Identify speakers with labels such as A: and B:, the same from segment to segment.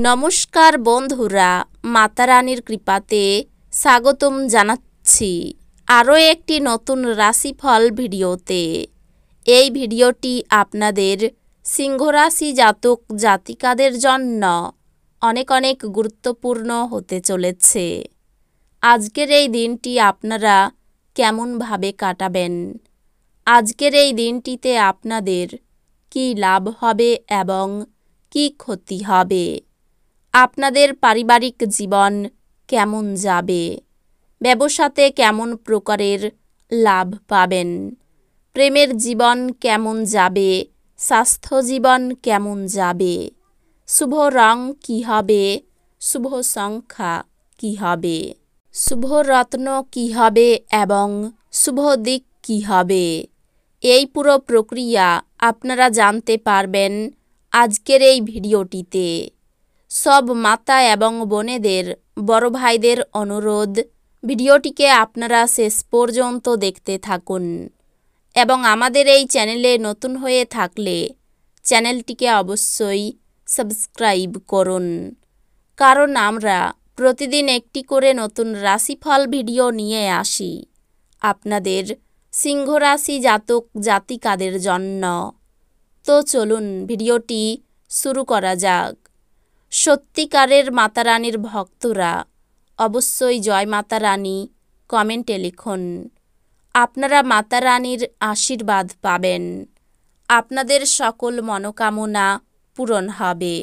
A: নমস্কার বন্ধুরা, মাতা রানীর কৃপাতে স্বাগতম জানাচ্ছি আরও একটি নতুন রাশিফল ভিডিওতে। এই ভিডিওটি আপনাদের সিংহ রাশি জাতক জাতিকাদের জন্য অনেক অনেক গুরুত্বপূর্ণ হতে চলেছে। আজকের এই দিনটি আপনারা কেমনভাবে কাটাবেন, আজকের এই দিনটিতে আপনাদের কী লাভ হবে এবং কী ক্ষতি হবে, আপনাদের পারিবারিক জীবন কেমন যাবে, ব্যবসাতে কেমন প্রকারের লাভ পাবেন, প্রেমের জীবন কেমন যাবে, স্বাস্থ্য জীবন কেমন যাবে, শুভ রং কী হবে, শুভ সংখ্যা কী হবে, শুভ রত্ন কী হবে এবং শুভ দিক কী হবে, এই পুরো প্রক্রিয়া আপনারা জানতে পারবেন আজকের এই ভিডিওটিতে। সব মাতা এবং বোনেদের, বড় ভাইদের অনুরোধ, ভিডিওটিকে আপনারা শেষ পর্যন্ত দেখতে থাকুন এবং আমাদের এই চ্যানেলে নতুন হয়ে থাকলে চ্যানেলটিকে অবশ্যই সাবস্ক্রাইব করুন, কারণ আমরা প্রতিদিন একটি করে নতুন রাশিফল ভিডিও নিয়ে আসি আপনাদের সিংহ রাশি জাতক জাতিকাদের জন্য। তো চলুন ভিডিওটি শুরু করা যাক। সত্যিকারের মাতা রানীর ভক্তরা অবশ্যই জয় মাতা রানী কমেন্টে লিখুন। আপনারা মাতা রানীর আশীর্বাদ পাবেন, আপনাদের সকল মনোকামনা পূরণ হবে।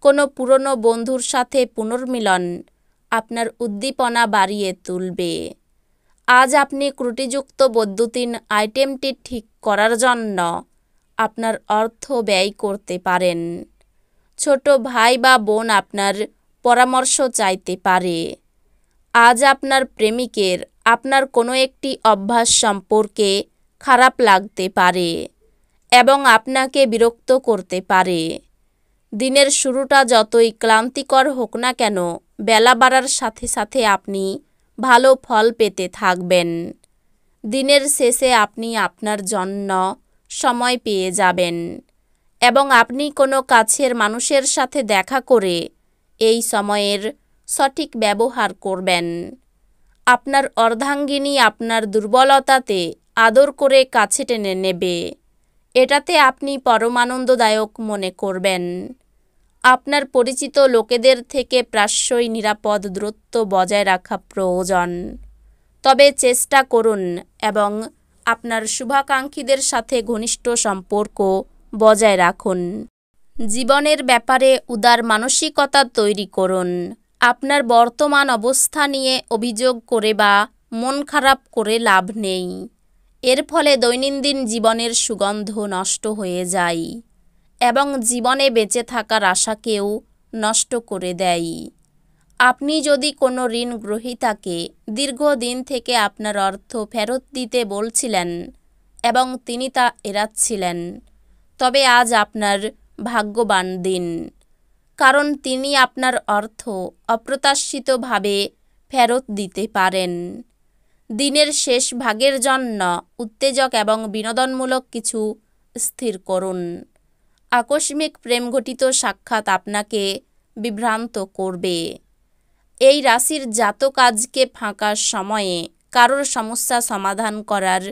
A: কোনো পুরনো বন্ধুর সাথে পুনর্মিলন আপনার উদ্দীপনা বাড়িয়ে তুলবে। আজ আপনি ত্রুটিযুক্ত বৈদ্যুতিন আইটেমটি ঠিক করার জন্য আপনার অর্থ ব্যয় করতে পারেন। ছোট ভাই বা বোন আপনার পরামর্শ চাইতে পারে। আজ আপনার প্রেমিকের আপনার কোনো একটি অভ্যাস সম্পর্কে খারাপ লাগতে পারে এবং আপনাকে বিরক্ত করতে পারে। দিনের শুরুটা যতই ক্লান্তিকর হোক না কেন, বেলা বাড়ার সাথে সাথে আপনি ভালো ফল পেতে থাকবেন। দিনের শেষে আপনি আপনার জন্য সময় পেয়ে যাবেন এবং আপনি কোনো কাছের মানুষের সাথে দেখা করে এই সময়ের সঠিক ব্যবহার করবেন। আপনার অর্ধাঙ্গিনী আপনার দুর্বলতাতে আদর করে কাছে টেনে নেবে, এটাতে আপনি পরমানন্দদায়ক মনে করবেন। আপনার পরিচিত লোকেদের থেকে প্রায়শই নিরাপদ দূরত্ব বজায় রাখা প্রয়োজন, তবে চেষ্টা করুন এবং আপনার শুভাকাঙ্ক্ষীদের সাথে ঘনিষ্ঠ সম্পর্ক বজায় রাখুন। জীবনের ব্যাপারে উদার মানসিকতা তৈরি করুন। আপনার বর্তমান অবস্থা নিয়ে অভিযোগ করে বা মন খারাপ করে লাভ নেই, এর ফলে দৈনন্দিন জীবনের সুগন্ধ নষ্ট হয়ে যায় এবং জীবনে বেঁচে থাকার আশাকেও নষ্ট করে দেয়। আপনি যদি কোনো ঋণ গ্রহীতাকে দীর্ঘদিন থেকে আপনার অর্থ ফেরত দিতে বলছিলেন এবং তিনি তা এড়াচ্ছিলেন, তবে আজ আপনার ভাগ্যবান দিন, কারণ তিনি আপনার অর্থ অপ্রত্যাশিতভাবে ফেরত দিতে পারেন। দিনের শেষ ভাগের জন্য উত্তেজক এবং বিনোদনমূলক কিছু স্থির করুন। আকস্মিক প্রেমঘটিত সাক্ষাৎ আপনাকে বিভ্রান্ত করবে। এই রাশির জাতক আজকে ফাঁকা সময়ে কারোর সমস্যা সমাধান করার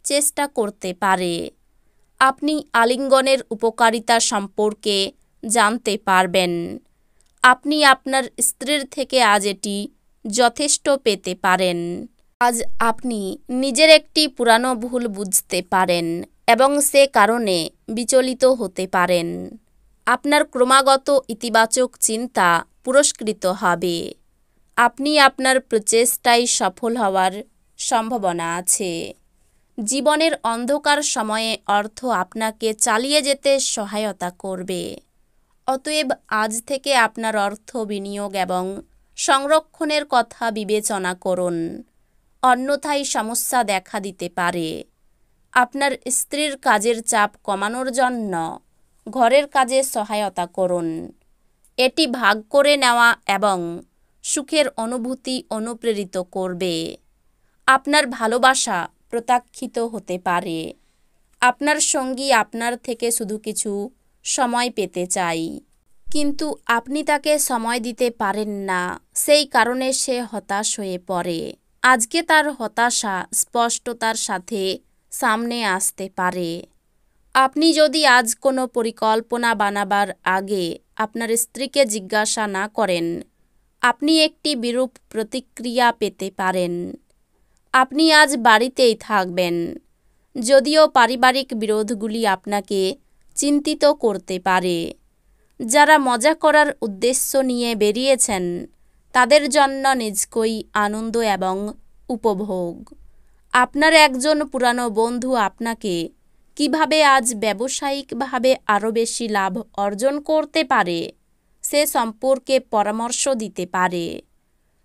A: চেষ্টা করতে পারে। আপনি আলিঙ্গনের উপকারিতা সম্পর্কে জানতে পারবেন। আপনি আপনার স্ত্রীর থেকে আজ এটি যথেষ্ট পেতে পারেন। আজ আপনি নিজের একটি পুরানো ভুল বুঝতে পারেন এবং সে কারণে বিচলিত হতে পারেন। আপনার ক্রমাগত ইতিবাচক চিন্তা পুরস্কৃত হবে। আপনি আপনার প্রচেষ্টায় সফল হওয়ার সম্ভাবনা আছে। জীবনের অন্ধকার সময়ে অর্থ আপনাকে চালিয়ে যেতে সহায়তা করবে। অতএব আজ থেকে আপনার অর্থ বিনিয়োগ এবং সংরক্ষণের কথা বিবেচনা করুন, অন্যথায় সমস্যা দেখা দিতে পারে। আপনার স্ত্রীর কাজের চাপ কমানোর জন্য ঘরের কাজে সহায়তা করুন। এটি ভাগ করে নেওয়া এবং সুখের অনুভূতি অনুপ্রেরিত করবে। আপনার ভালোবাসা প্রত্যাখ্যিত হতে পারে। আপনার সঙ্গী আপনার থেকে শুধু কিছু সময় পেতে চাই। কিন্তু আপনি তাকে সময় দিতে পারেন না, সেই কারণে সে হতাশ হয়ে পড়ে। আজকে তার হতাশা স্পষ্টতার সাথে সামনে আসতে পারে। আপনি যদি আজ কোনো পরিকল্পনা বানাবার আগে আপনার স্ত্রীকে জিজ্ঞাসা না করেন, আপনি একটি বিরূপ প্রতিক্রিয়া পেতে পারেন। আপনি আজ বাড়িতেই থাকবেন, যদিও পারিবারিক বিরোধগুলি আপনাকে চিন্তিত করতে পারে। যারা মজা করার উদ্দেশ্য নিয়ে বেরিয়েছেন, তাদের জন্য নিজকই আনন্দ এবং উপভোগ। আপনার একজন পুরানো বন্ধু আপনাকে কিভাবে আজ ব্যবসায়িকভাবে আরও বেশি লাভ অর্জন করতে পারে সে সম্পর্কে পরামর্শ দিতে পারে।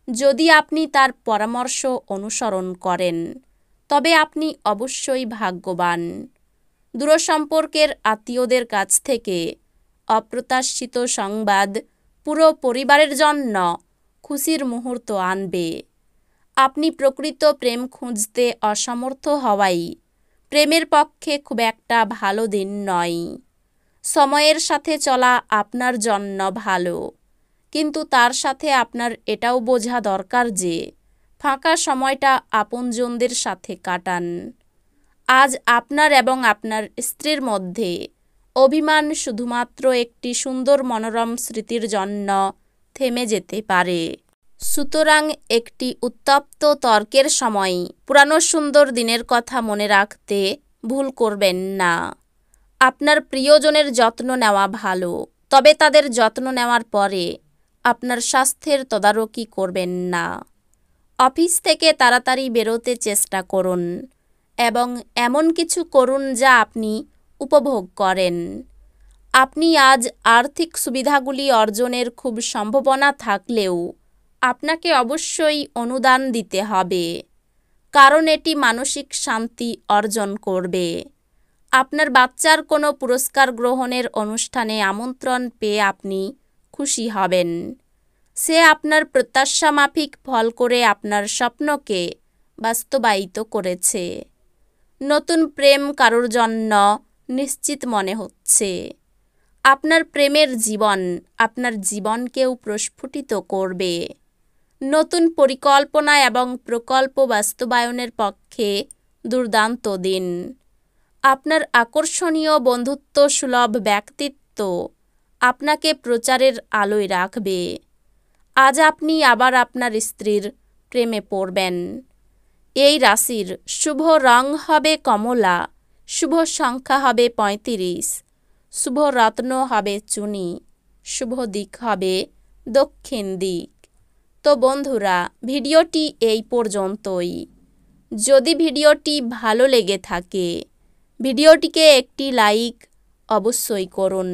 A: যদি আপনি তার পরামর্শ অনুসরণ করেন, তবে আপনি অবশ্যই ভাগ্যবান। দূরসম্পর্কের আত্মীয়দের কাছ থেকে অপ্রত্যাশিত সংবাদ পুরো পরিবারের জন্য খুশির মুহূর্ত আনবে। আপনি প্রকৃত প্রেম খুঁজতে অসমর্থ হওয়াই প্রেমের পক্ষে খুব একটা ভালো দিন নয়। সময়ের সাথে চলা আপনার জন্য ভালো, কিন্তু তার সাথে আপনার এটাও বোঝা দরকার যে ফাঁকা সময়টা আপনজনদের সাথে কাটান। আজ আপনার এবং আপনার স্ত্রীর মধ্যে অভিমান শুধুমাত্র একটি সুন্দর মনোরম স্মৃতির জন্য থেমে যেতে পারে। সুতরাং একটি উত্তপ্ত তর্কের সময় পুরানো সুন্দর দিনের কথা মনে রাখতে ভুল করবেন না। আপনার প্রিয়জনের যত্ন নেওয়া ভালো, তবে তাদের যত্ন নেওয়ার পরে আপনার স্বাস্থ্যের তদারকি করবেন না। অফিস থেকে তাড়াতাড়ি বেরোতে চেষ্টা করুন এবং এমন কিছু করুন যা আপনি উপভোগ করেন। আপনি আজ আর্থিক সুবিধাগুলি অর্জনের খুব সম্ভাবনা থাকলেও আপনাকে অবশ্যই অনুদান দিতে হবে, কারণ এটি মানসিক শান্তি অর্জন করবে। আপনার বাচ্চার কোনো পুরস্কার গ্রহণের অনুষ্ঠানে আমন্ত্রণ পেয়ে আপনি খুশি হবেন। সে আপনার প্রত্যাশা মাফিক ফল করে আপনার স্বপ্নকে বাস্তবায়িত করেছে। নতুন প্রেম কারোর জন্য নিশ্চিত মনে হচ্ছে। আপনার প্রেমের জীবন আপনার জীবনকেও প্রস্ফুটিত করবে। নতুন পরিকল্পনা এবং প্রকল্প বাস্তবায়নের পক্ষে দুর্দান্ত দিন। আপনার আকর্ষণীয় বন্ধুত্ব সুলভ ব্যক্তিত্ব আপনাকে প্রচারের আলোয় রাখবে। আজ আপনি আবার আপনার স্ত্রীর প্রেমে পড়বেন। এই রাশির শুভ রং হবে কমলা, শুভ সংখ্যা হবে 35, শুভ রত্ন হবে চুনি, শুভ দিক হবে দক্ষিণ দিক। তো বন্ধুরা, ভিডিওটি এই পর্যন্তই। যদি ভিডিওটি ভালো লেগে থাকে, ভিডিওটিকে একটি লাইক অবশ্যই করুন।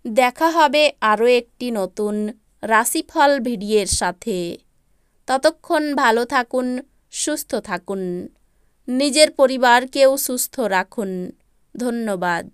A: দেখা হবে আরও একটি নতুন রাশিফল ভিডিওর সাথে। ততক্ষণ ভালো থাকুন, সুস্থ থাকুন, নিজের পরিবারকেও সুস্থ রাখুন। ধন্যবাদ।